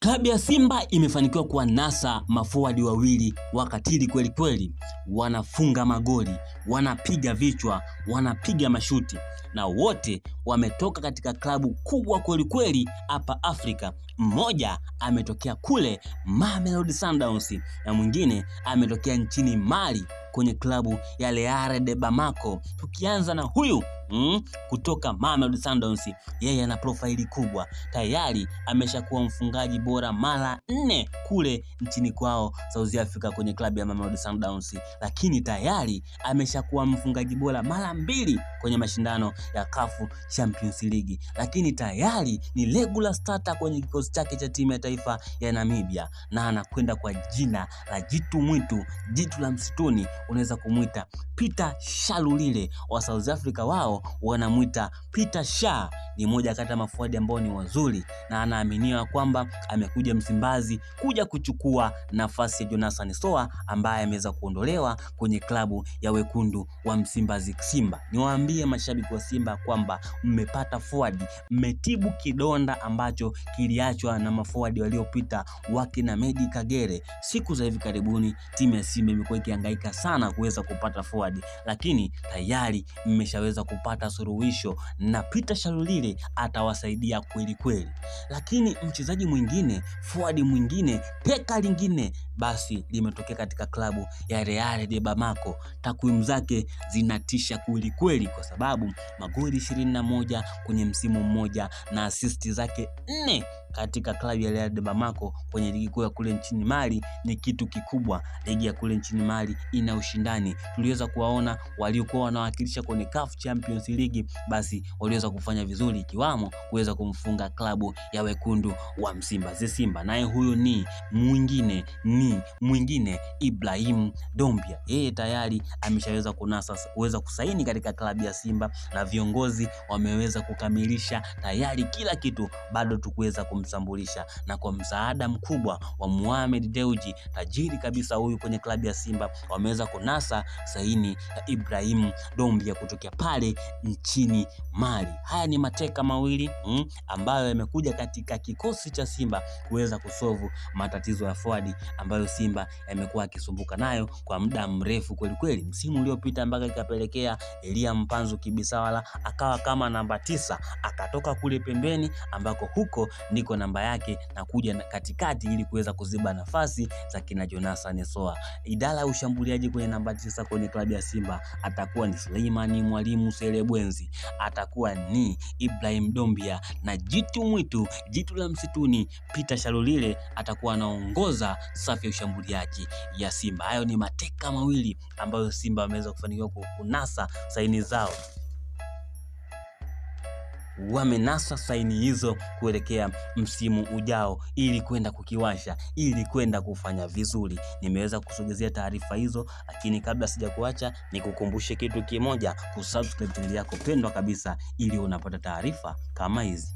Klabu ya Simba imefanikiwa kuwanasa maforward wawili wakatili kweli kweli, wanafunga magoli, wanapiga vichwa, wanapiga mashuti, na wote wametoka katika klabu kubwa kweli kweli hapa Afrika. Mmoja ametokea kule Mamelodi Sundowns na mwingine ametokea nchini Mali kwenye klabu ya Leare de Bamako. Tukianza na huyu kutoka Mamelodi Sundowns, yeye ana profaili kubwa. Tayari ameshakuwa mfungaji bora mara 4 kule nchini kwao South Africa kwenye klabu ya Mamelodi Sundowns, lakini tayari ameshakuwa mfungaji bora mara 2 kwenye mashindano ya CAF Champions League, lakini tayari ni regular starter kwenye kikosi chake cha timu ya taifa ya Namibia, na anakwenda kwa jina la jitu mwitu, jitu la msituni, unaweza kumuita Peter Shalulile. Wa South Africa wao wanamuita Peter Sha. Ni moja kati ya maforward ambao ni wazuri, na anaaminiwa kwamba amekuja Msimbazi kuja kuchukua nafasi ya Jonathan Soa ambaye ameweza kuondolewa kwenye klabu ya wekundu wa Msimbazi Simba. Niwaambie mashabiki wa Simba kwamba mmepata forward, mmetibu kidonda ambacho kiliachwa na maforward waliopita wakina Medi Kagere. Siku za hivi karibuni timu ya Simba imekuwa ikihangaika sana kuweza kupata forward, lakini tayari mmeshaweza kupata suluhisho na Peter Shalulile atawasaidia kweli kweli. Lakini mchezaji mwingine, forward mwingine, peka lingine basi limetokea katika klabu ya Leare de Bamako. Takwimu zake zinatisha kweli kweli, kwa sababu magoli 21 kwenye msimu mmoja na assist zake 4 katika klabu ya Leare de Bamako kwenye ligi kuu ya kule nchini Mali ni kitu kikubwa. Ligi ya kule nchini Mali ina ushindani. Tuliweza kuwaona waliokuwa wanawakilisha kwenye CAF Champions League, basi waliweza kufanya vizuri, ikiwamo kuweza kumfunga klabu ya wekundu wa Msimbazi Simba. Naye huyo ni mwingine Ibrahim Doumbia. Yeye tayari ameshaweza kuweza kusaini katika klabu ya Simba, na viongozi wameweza kukamilisha tayari kila kitu, bado tukuweza kumsambulisha. Na kwa msaada mkubwa wa Mohamed Dewji, tajiri kabisa huyu kwenye klabu ya Simba, wameweza kunasa saini ya Ibrahim Doumbia kutokea pale nchini Mali. Haya ni mateka mawili ambayo yamekuja katika kikosi cha Simba kuweza kusolve matatizo ya forward ambayo Simba yamekuwa akisumbuka nayo kwa muda mrefu kweli kweli. Msimu uliopita mpaka ikapelekea Elia Mpanzu Kibisawala akawa kama namba 9, akatoka kule pembeni ambako huko niko namba yake, na kuja katikati ili kuweza kuziba nafasi za kina Jonathan Soa. Idara ya ushambuliaji kwenye namba 9 kwenye klabu ya Simba atakuwa ni Suleiman Mwalimu Selebwenzi, atakuwa ni Ibrahim Doumbia, na jitu mwitu, jitu la msituni Peter Shalulile atakuwa anaongoza safu ya ushambuliaji ya Simba. Hayo ni mateka mawili ambayo Simba wameweza kufanikiwa kunasa saini zao. Wamenasa saini hizo kuelekea msimu ujao ili kwenda kukiwasha, ili kwenda kufanya vizuri. Nimeweza kusogezea taarifa hizo, lakini kabla sijakuacha nikukumbushe kitu kimoja: kusubscribe channel yako pendwa kabisa ili unapata taarifa kama hizi.